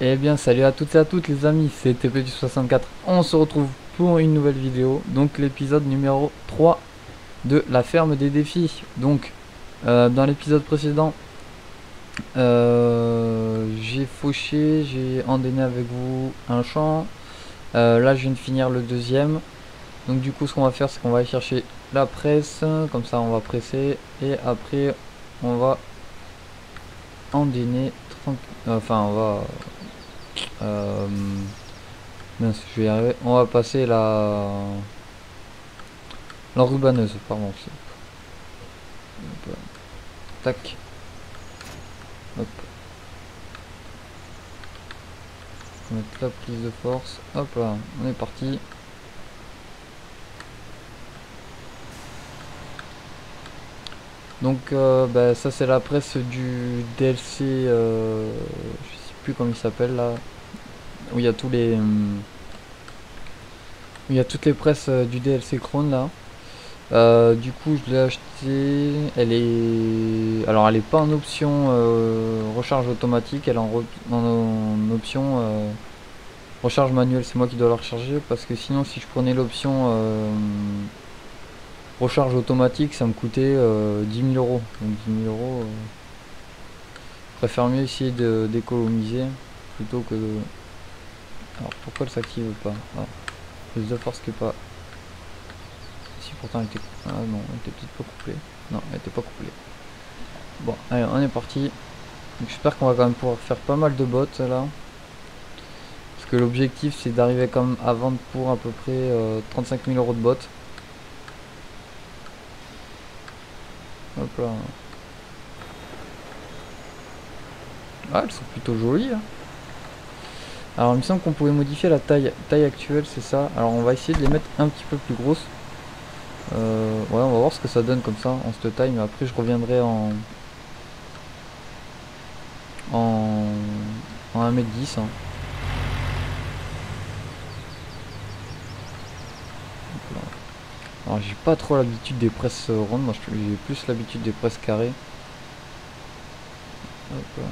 Eh bien salut à toutes et à toutes les amis, c'est TP du 64. On se retrouve pour une nouvelle vidéo, donc l'épisode numéro 3 de la ferme des défis. Donc dans l'épisode précédent, j'ai fauché, j'ai endainé avec vous un champ. Là je viens de finir le deuxième. Donc du coup ce qu'on va faire c'est qu'on va aller chercher la presse, comme ça on va presser et après on va endainer, enfin on va... Euh, mince, je vais y arriver. On va passer l'enrubaneuse, pardon. Hop, tac. Hop. On va mettre la prise de force. Hop là, on est parti. Donc bah, ça c'est la presse du DLC. Je sais plus comment il s'appelle là. Où il y a tous les. Où il y a toutes les presses du DLC Chrome là. Du coup je l'ai acheté, alors elle est pas en option recharge automatique, elle est en option recharge manuelle. C'est moi qui dois la recharger parce que sinon si je prenais l'option recharge automatique ça me coûtait 10 000 euros. Donc 10 000 euros, je préfère mieux essayer d'économiser plutôt que de... Alors pourquoi elle s'active pas? Plus de force qui est pas... Si pourtant elle était... Ah non, elle était peut-être pas couplée. Non, elle était pas couplée. Bon, allez, on est parti. J'espère qu'on va quand même pouvoir faire pas mal de bots là. Parce que l'objectif c'est d'arriver quand même à vendre pour à peu près 35 000 euros de bots. Hop là. Ah, elles sont plutôt jolies. Hein. Alors il me semble qu'on pouvait modifier la taille actuelle, c'est ça. Alors on va essayer de les mettre un petit peu plus grosses. Ouais, on va voir ce que ça donne comme ça en cette taille, mais après je reviendrai en 1m10. Hein. Alors j'ai pas trop l'habitude des presses rondes, moi j'ai plus l'habitude des presses carrées. Hop là.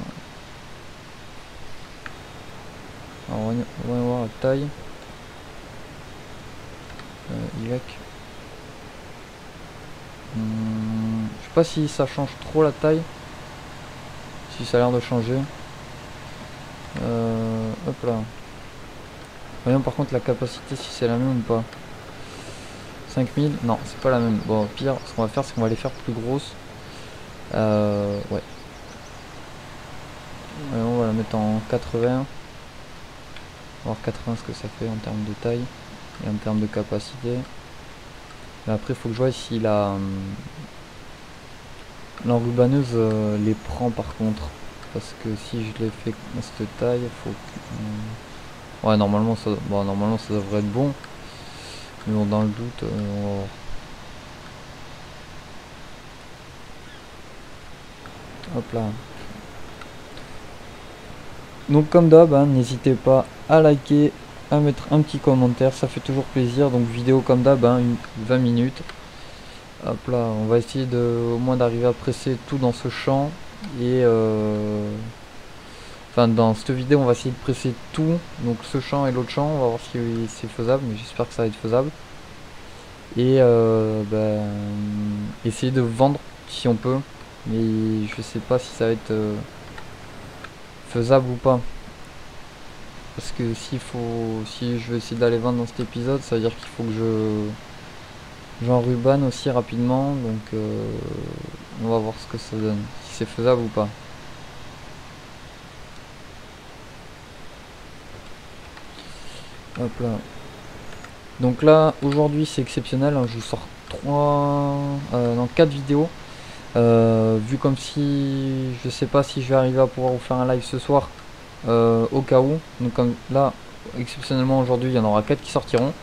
Alors on va voir la taille. Y. Je sais pas si ça change trop la taille. Si ça a l'air de changer. Hop là. Voyons par contre la capacité si c'est la même ou pas. 5000, non c'est pas la même. Bon au pire ce qu'on va faire c'est qu'on va les faire plus grosses. Ouais. On va la mettre en 80. On va voir 80 ce que ça fait en termes de taille et en termes de capacité. Mais après il faut que je vois si l'enrubaneuse les prend par contre. Parce que si je les fais à cette taille, il faut que... Ouais normalement ça devrait être bon. Mais bon dans le doute, on va voir. Hop là. Donc comme d'hab, hein, n'hésitez pas à liker, à mettre un petit commentaire, ça fait toujours plaisir. Donc vidéo comme d'hab, hein, 20 minutes. Hop là, on va essayer au moins d'arriver à presser tout dans ce champ. Et enfin dans cette vidéo on va essayer de presser tout. Donc ce champ et l'autre champ, on va voir si c'est faisable. Mais j'espère que ça va être faisable. Et essayer de vendre si on peut. Mais je sais pas si ça va être faisable ou pas. Parce que si je veux essayer d'aller vendre dans cet épisode, ça veut dire qu'il faut que j'enrubane aussi rapidement. Donc on va voir ce que ça donne, si c'est faisable ou pas. Hop là. Donc là, aujourd'hui c'est exceptionnel, hein, je vous sors 4 vidéos. Vu comme si je sais pas si je vais arriver à pouvoir vous faire un live ce soir. Au cas où, donc comme là exceptionnellement aujourd'hui il y en aura 4 qui sortiront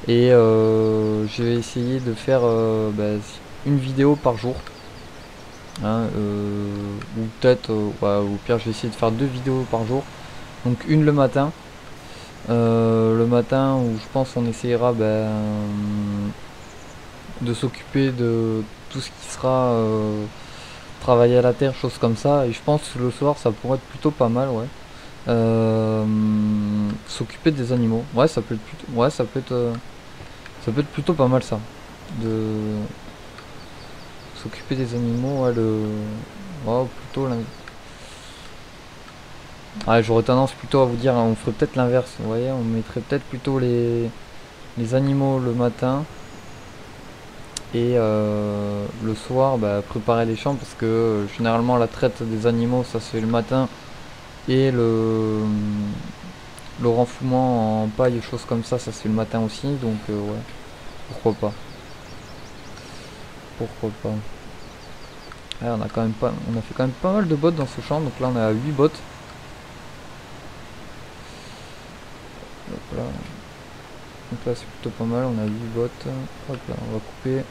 et je vais essayer de faire une vidéo par jour, hein, ou peut-être ouais, au pire je vais essayer de faire 2 vidéos par jour, donc une le matin où je pense on essayera de s'occuper de tout ce qui sera travailler à la terre, choses comme ça, et je pense que le soir ça pourrait être plutôt pas mal, ouais. S'occuper des animaux. Ouais, ça peut être plutôt, ouais, ça peut être plutôt pas mal ça. De s'occuper des animaux, ouais, ouais, plutôt ouais, j'aurais tendance plutôt à vous dire, on ferait peut-être l'inverse. Vous voyez, on mettrait peut-être plutôt les animaux le matin et le soir, bah, préparer les champs parce que généralement la traite des animaux ça se fait le matin et le renflouement en paille et choses comme ça se fait le matin aussi. Donc ouais, pourquoi pas. Pourquoi pas. Ouais, on a quand même pas, on a fait quand même pas mal de bottes dans ce champ. Donc là on est à 8 bottes. Hop là. Donc là c'est plutôt pas mal, on a 8 bottes. Hop là, on va couper.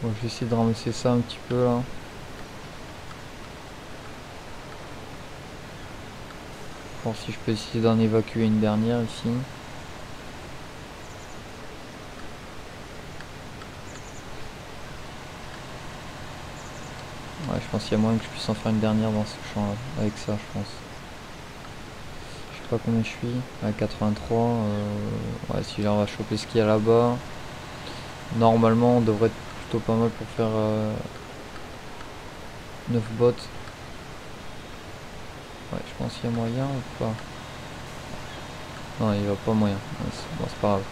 Bon, je vais essayer de ramasser ça un petit peu là. Voir si je peux essayer d'en évacuer une dernière ici. Ouais, je pense qu'il y a moyen que je puisse en faire une dernière dans ce champ là. Avec ça, je pense. Je sais pas combien je suis. À 83. Ouais, si là on va choper ce qu'il y a là-bas. Normalement, on devrait être plutôt pas mal pour faire 9 bottes. Ouais, je pense qu'il y a moyen ou pas. Non, il va pas moyen. Ouais, bon, c'est pas grave.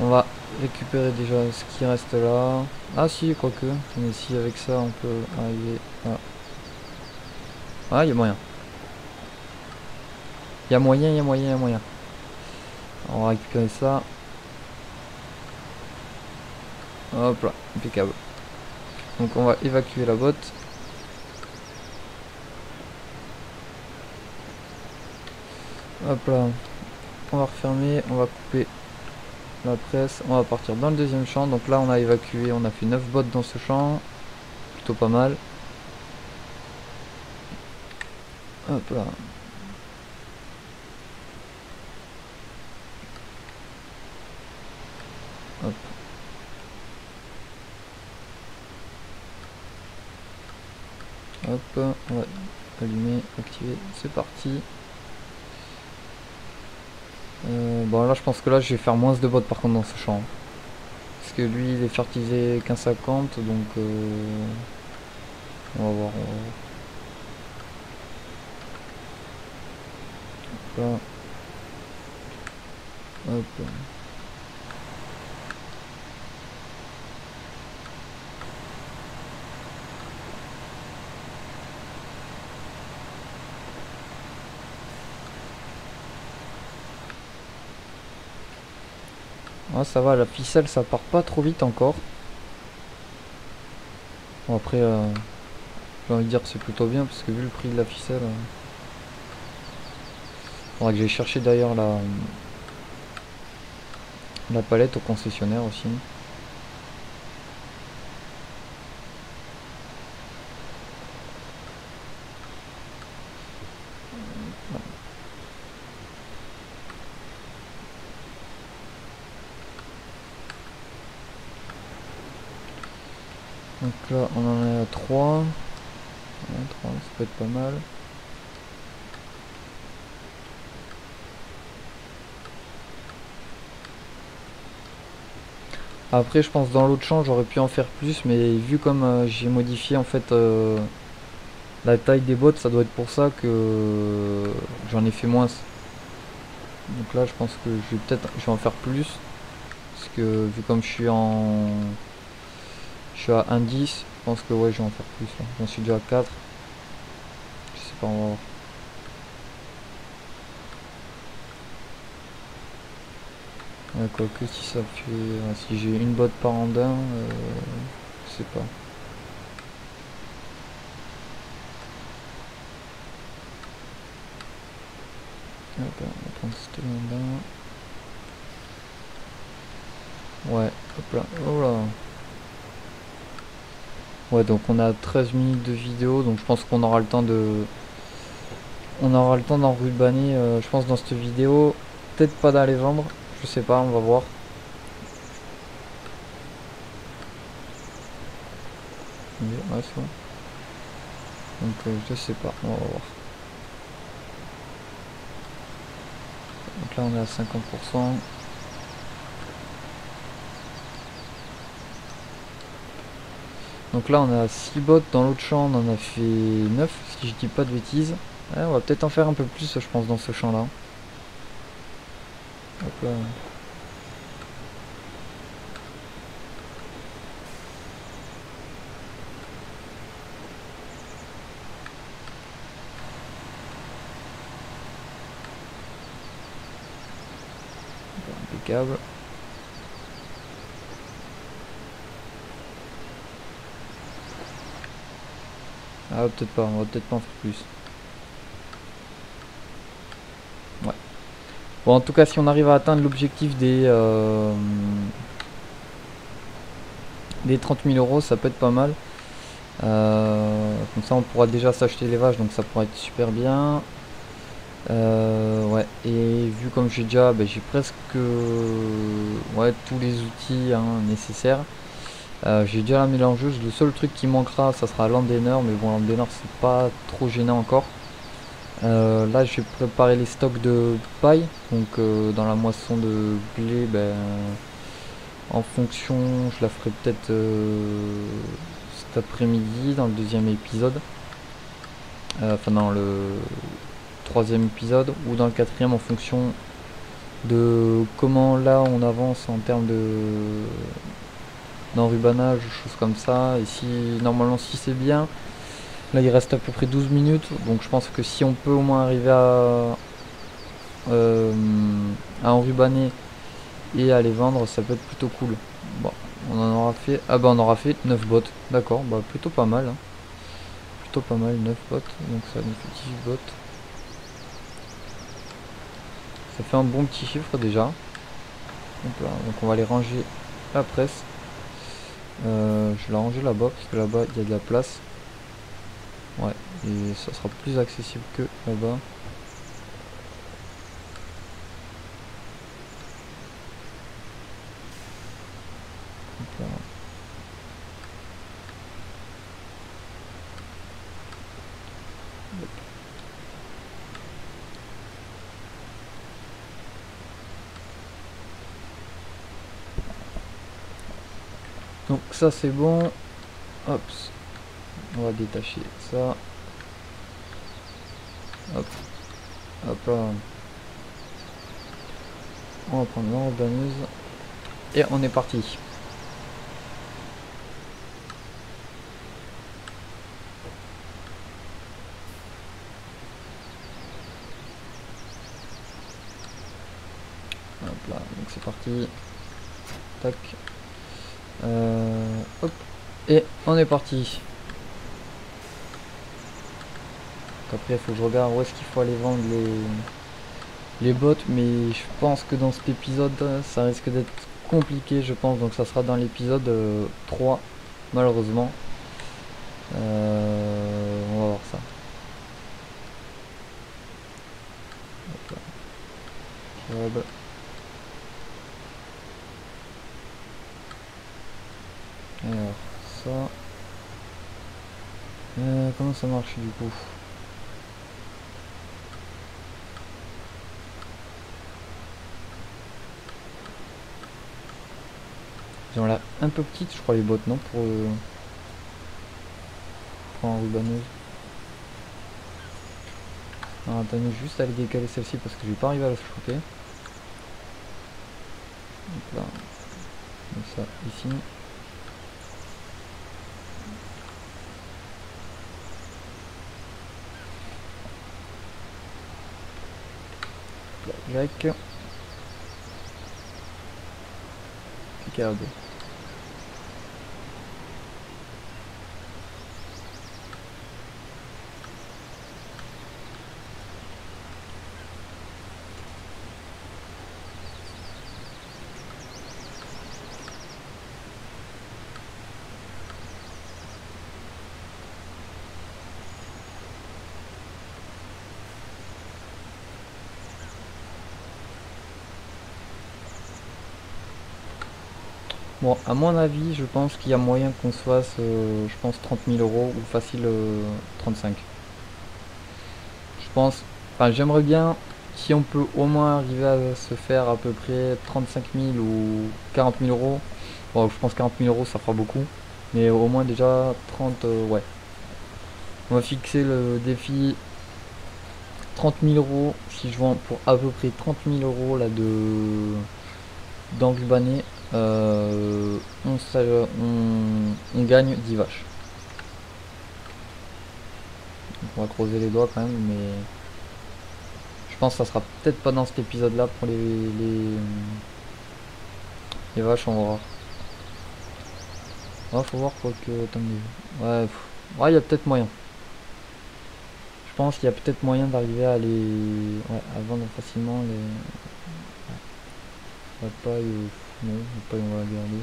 On va récupérer déjà ce qui reste là. Ah si, quoique. Mais si avec ça on peut arriver à... Ah, il y a moyen. Il y a moyen, il y a moyen, il y a moyen. On va récupérer ça. Hop là, impeccable. Donc on va évacuer la botte. Hop là. On va refermer, on va couper la presse. On va partir dans le deuxième champ. Donc là on a évacué, on a fait 9 bottes dans ce champ. Plutôt pas mal. Hop là. Hop. Hop, on va allumer, activer, c'est parti. Bon là je pense que là je vais faire moins de bottes par contre dans ce champ. Parce que lui il est fertilisé 15,50 donc on va voir. Là. Hop. Ah, ça va, la ficelle ça part pas trop vite encore. Bon après j'ai envie de dire que c'est plutôt bien parce que vu le prix de la ficelle, faudra que j'aille chercher d'ailleurs la palette au concessionnaire aussi. Donc là on en est à 3. Ouais, 3 ça peut être pas mal. Après je pense dans l'autre champ j'aurais pu en faire plus, mais vu comme j'ai modifié en fait la taille des bottes, ça doit être pour ça que j'en ai fait moins. Donc là je pense que je vais en faire plus. Parce que vu comme je suis à 1,10, je pense que ouais je vais en faire plus là. J'en suis déjà à 4. Je sais pas, on va voir. Ouais, quoique si ça fait. Si j'ai une botte par andin, je sais pas. Hop, on va prendre cette andin. Ouais, hop là. Oh là. Ouais, donc on a 13 minutes de vidéo, donc je pense qu'on aura le temps de. On aura le temps d'en rubaner, je pense, dans cette vidéo. Peut-être pas d'aller vendre, je sais pas, on va voir. Ouais, c'est bon. Donc je sais pas, on va voir. Donc là on est à 50%. Donc là on a 6 bots, dans l'autre champ on en a fait 9 si je dis pas de bêtises. Ouais, on va peut-être en faire un peu plus je pense dans ce champ là. Hop là. Impeccable. Ah peut-être pas, on va peut-être pas en faire plus. Ouais. Bon en tout cas si on arrive à atteindre l'objectif des 30 000 euros ça peut être pas mal. Comme ça on pourra déjà s'acheter les vaches donc ça pourrait être super bien. Ouais, et vu comme j'ai déjà j'ai presque ouais, tous les outils nécessaires. J'ai déjà la mélangeuse, le seul truc qui manquera ça sera l'emdainer, mais bon l'emdainer c'est pas trop gênant encore. Là je vais préparer les stocks de paille, donc dans la moisson de blé, en fonction je la ferai peut-être cet après-midi dans le deuxième épisode, enfin dans le troisième épisode ou dans le quatrième en fonction de comment là on avance en termes d'enrubanage ou choses comme ça. Et si normalement si c'est bien, là il reste à peu près 12 minutes, donc je pense que si on peut au moins arriver à enrubaner et à les vendre, ça peut être plutôt cool. Bon, on en aura fait, on aura fait 9 bots, d'accord, plutôt pas mal, hein. Plutôt pas mal, 9 bots, donc ça nous fait 18 bots. Ça fait un bon petit chiffre déjà. Donc on va aller ranger la presse. Je vais la ranger là-bas parce que là-bas il y a de la place. Ouais, et ça sera plus accessible que là-bas. Donc ça c'est bon. Hop, on va détacher ça. Hop, hop là. On va prendre l'enrubaneuse et on est parti. Hop là, donc c'est parti. Tac. Hop. Et on est parti. Après il faut que je regarde où est-ce qu'il faut aller vendre les bots, mais je pense que dans cet épisode ça risque d'être compliqué je pense, donc ça sera dans l'épisode 3 malheureusement. On va voir ça. Hop. Alors ça comment ça marche du coup? Ils ont l'air un peu petites je crois les bottes, non, pour enrubaneuse. Alors attendez juste à aller décaler celle-ci parce que je vais pas arriver à la choper. Donc là, comme ça ici. Jack. Impeccable. Bon, à mon avis, je pense qu'il y a moyen qu'on se fasse, je pense, 30 000 euros ou facile 35. Je pense, enfin, j'aimerais bien, si on peut au moins arriver à se faire à peu près 35 000 ou 40 000 euros. Bon, je pense 40 000 euros, ça fera beaucoup. Mais au moins déjà 30, ouais. On va fixer le défi 30 000 euros. Si je vends pour à peu près 30 000 euros là d'Anglebanais, on gagne 10 vaches. Donc on va croiser les doigts quand même, mais je pense que ça sera peut-être pas dans cet épisode là pour les vaches, on va voir. Ouais, faut voir quoi que. Attendez. Ouais, ouais, il y a peut-être moyen. Je pense qu'il y a peut-être moyen d'arriver à les. Ouais, à vendre facilement les. La paille, non, la paille on va la garder.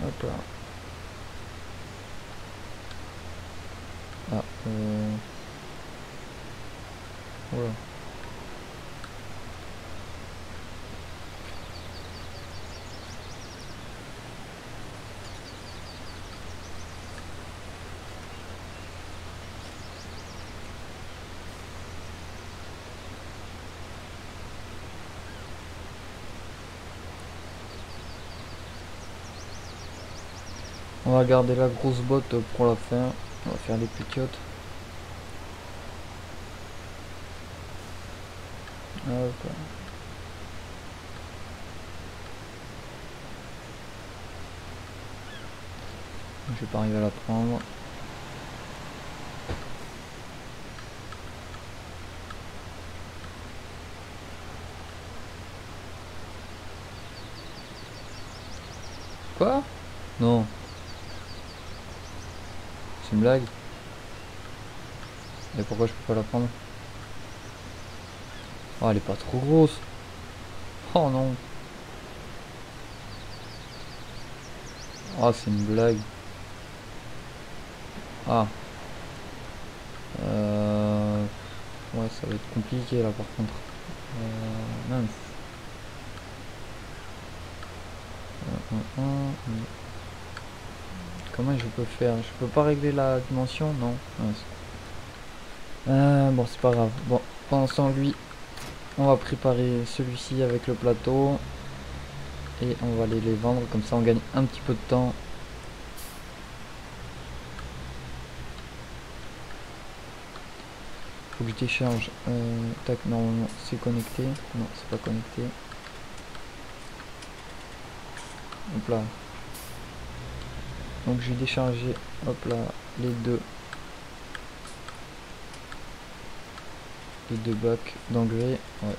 Hop là. Ah, voilà. On va garder la grosse botte pour la fin. On va faire les petiotes. Hop là. Je vais pas arriver à la prendre. Quoi? Non. C'est une blague. Et pourquoi je peux pas la prendre? Oh, elle est pas trop grosse. Oh non. Oh, c'est une blague. Ah. Ouais, ça va être compliqué là par contre. Mince. Comment je peux faire? Je peux pas régler la dimension? Non. Mince. Bon, c'est pas grave. Bon, pendant ce temps, lui, on va préparer celui-ci avec le plateau. Et on va aller les vendre. Comme ça, on gagne un petit peu de temps. Faut que je décharge. Tac, normalement, c'est connecté. Non, c'est pas connecté. Hop là. Donc, j'ai déchargé. Hop là, les deux bacs d'engrais. Ouais.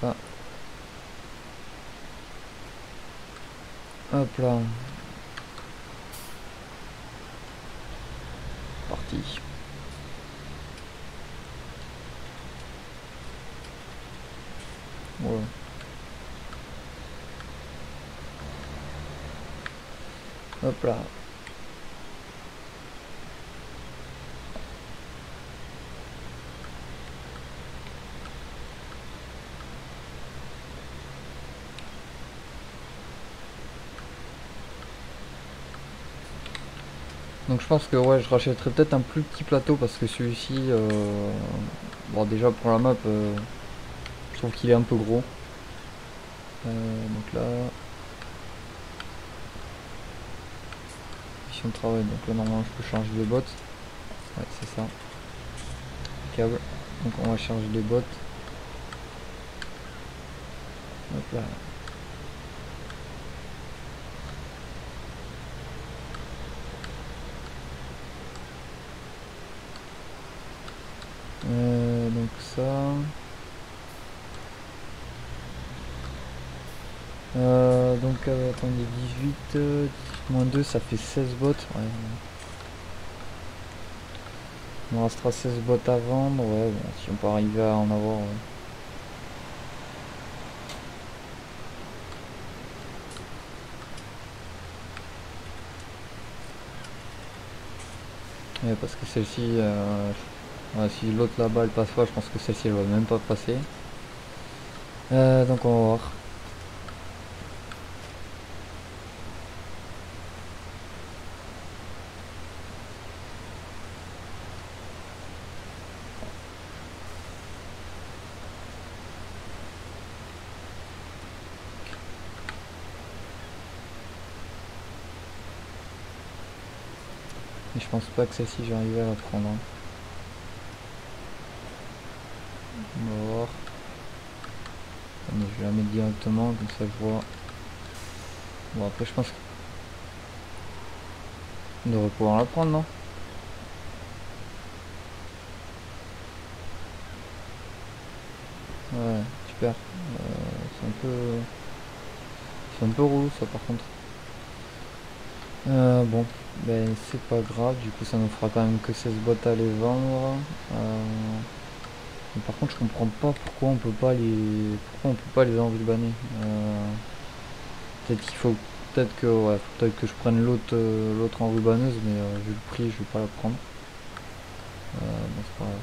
Ah. Hop là. Parti. Ouais. Hop là. Donc je pense que ouais, je rachèterai peut-être un plus petit plateau parce que celui-ci, bon déjà pour la map, je trouve qu'il est un peu gros. Donc là, mission de travail, donc là normalement je peux charger les bottes. Ouais, c'est ça. Câble. Donc on va charger les bottes. Hop là. Donc ça. Donc attendez, 18 moins 2 ça fait 16 bottes. Ouais. Il me restera 16 bottes à vendre. Ouais, bon, si on peut arriver à en avoir. Ouais. parce que celle-ci, ouais, si l'autre là-bas elle passe pas, je pense que celle-ci elle va même pas passer. Donc on va voir. Mais je pense pas que celle-ci j'arrive à la prendre, hein. On va voir. Attendez, je vais la mettre directement, comme ça je vois. Bon après je pense qu'on devrait pouvoir la prendre, non? Ouais, super. C'est un peu relou ça par contre. Bon, ben c'est pas grave, du coup ça nous fera quand même que 16 boîtes à les vendre. Mais par contre je comprends pas pourquoi on peut pas les enrubaner. Peut-être qu'il faut peut-être que je prenne l'autre enrubaneuse, mais vu le prix je vais pas la prendre. Bon, c'est pas grave.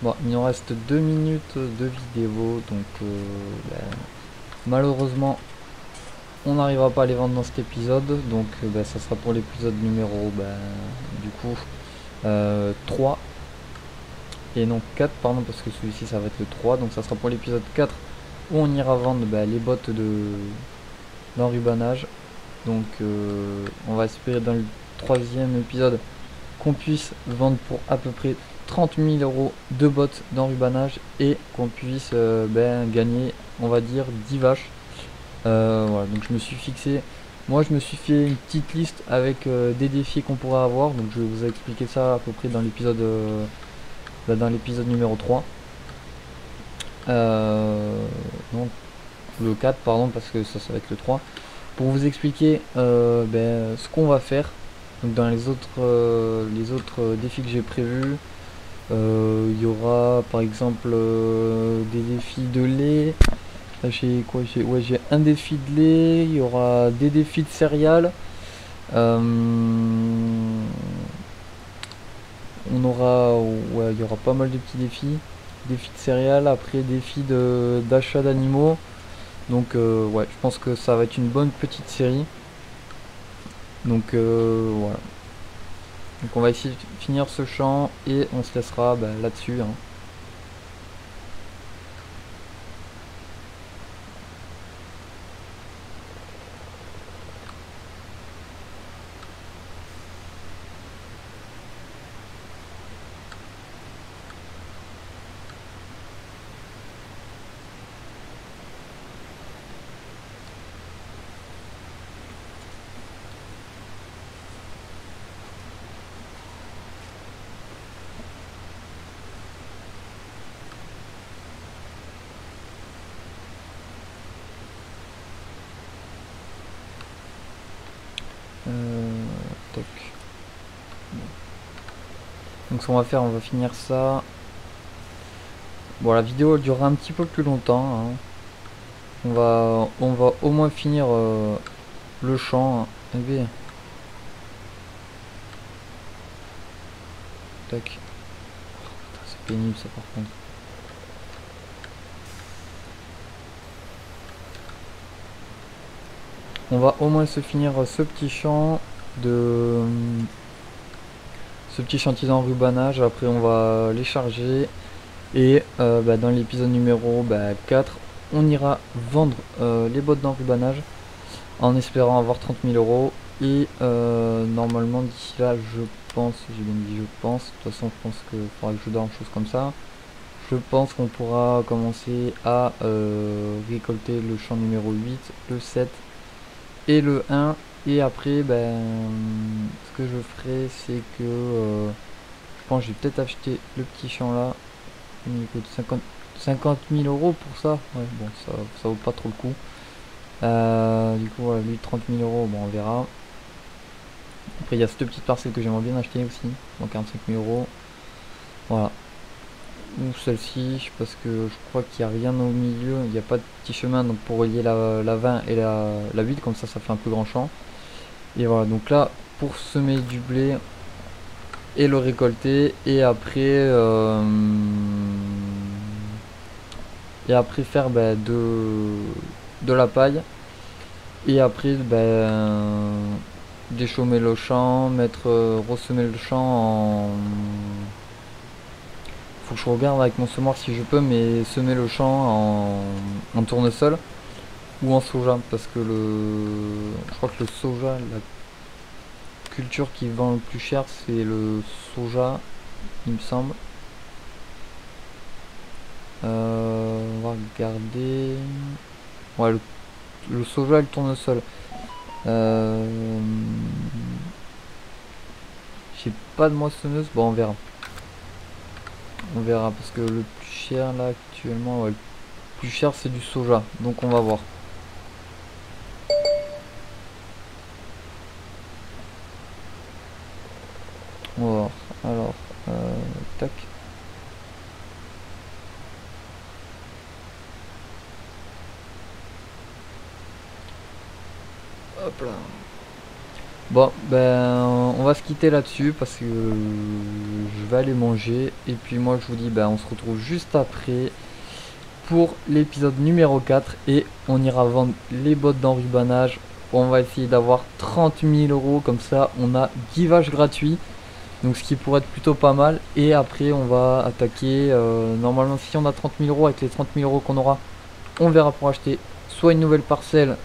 Bon, il nous reste 2 minutes de vidéo, donc ben, malheureusement on n'arrivera pas à les vendre dans cet épisode, donc ben, ça sera pour l'épisode numéro du coup 3 et non 4 pardon, parce que celui-ci ça va être le 3, donc ça sera pour l'épisode 4 où on ira vendre les bottes d'enrubanage. Donc on va espérer dans le troisième épisode qu'on puisse vendre pour à peu près 30 000 € de bottes d'enrubanage et qu'on puisse gagner, on va dire, 10 vaches. Voilà, donc je me suis fixé, moi je me suis fait une petite liste avec des défis qu'on pourrait avoir, donc je vais vous expliquer ça à peu près dans l'épisode numéro 3. Donc le 4 pardon, parce que ça va être le 3, pour vous expliquer ce qu'on va faire. Donc dans les autres défis que j'ai prévus, il y aura par exemple des défis de lait. J'ai quoi? J'ai un défi de lait, il y aura des défis de céréales. On aura, ouais, il y aura pas mal de petits défis. Défis de céréales, après défis d'achat d'animaux. Donc ouais, je pense que ça va être une bonne petite série. Donc voilà. Donc on va essayer de finir ce champ et on se laissera là-dessus, hein. Toc. Donc ce qu'on va faire, on va finir ça. Bon, la vidéo elle durera un petit peu plus longtemps, hein. On va au moins finir le champ, hein. Tac. Oh, c'est pénible ça par contre. On va au moins se finir ce petit champ de ce petit chantier d'enrubanage. Après on va les charger et dans l'épisode numéro 4 on ira vendre les bottes d'enrubanage en espérant avoir 30 000 € et normalement d'ici là je pense, j'ai bien dit je pense, de toute façon je pense qu'il faudra que je dorme, chose comme ça. Je pense qu'on pourra commencer à récolter le champ numéro 8, le 7 et le 1. Et après, ce que je ferai, c'est que je pense que je vais peut-être acheter le petit champ là. Il coûte 50 000 € pour ça. Ouais, bon, ça vaut pas trop le coup. Du coup, voilà, lui 30 000 €, bon, on verra. Après, il y a cette petite parcelle que j'aimerais bien acheter aussi, donc 45 000 €. Voilà. ou celle-ci, parce que je crois qu'il n'y a rien au milieu, il n'y a pas de petit chemin donc pour relier la 20 et la 8, comme ça fait un plus grand champ. Et voilà, donc là pour semer du blé et le récolter, et après faire de la paille, et après déchaumer le champ, ressemer le champ en... Faut que je regarde avec mon semoir si je peux, mais semer le champ en tournesol ou en soja, parce que je crois que le soja, la culture qui vend le plus cher, c'est le soja, il me semble. On va regarder. Ouais, le soja et le tournesol. J'ai pas de moissonneuse, bon on verra. On verra, parce que le plus cher là actuellement, ouais, le plus cher c'est du soja, donc on va voir. On va voir. Alors, tac. Hop là. Bon, ben on va se quitter là-dessus parce que je vais aller manger. Et puis moi je vous dis, ben on se retrouve juste après pour l'épisode numéro 4. Et on ira vendre les bottes d'enrubanage. On va essayer d'avoir 30 000 euros, comme ça on a givage gratuit. Donc ce qui pourrait être plutôt pas mal. Et après on va attaquer, normalement si on a 30 000 euros, avec les 30 000 euros qu'on aura, on verra pour acheter soit une nouvelle parcelle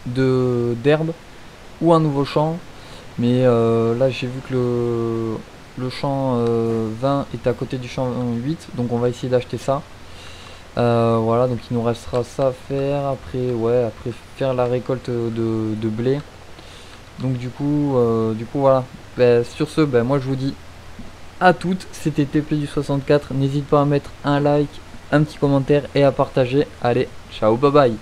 d'herbe ou un nouveau champ. Mais là j'ai vu que le champ 20 est à côté du champ 8, donc on va essayer d'acheter ça. Voilà, donc il nous restera ça à faire. Après après faire la récolte de blé. Donc du coup voilà. Sur ce, moi je vous dis à toutes, c'était TP du 64. N'hésite pas à mettre un like, un petit commentaire et à partager. Allez, ciao, bye bye.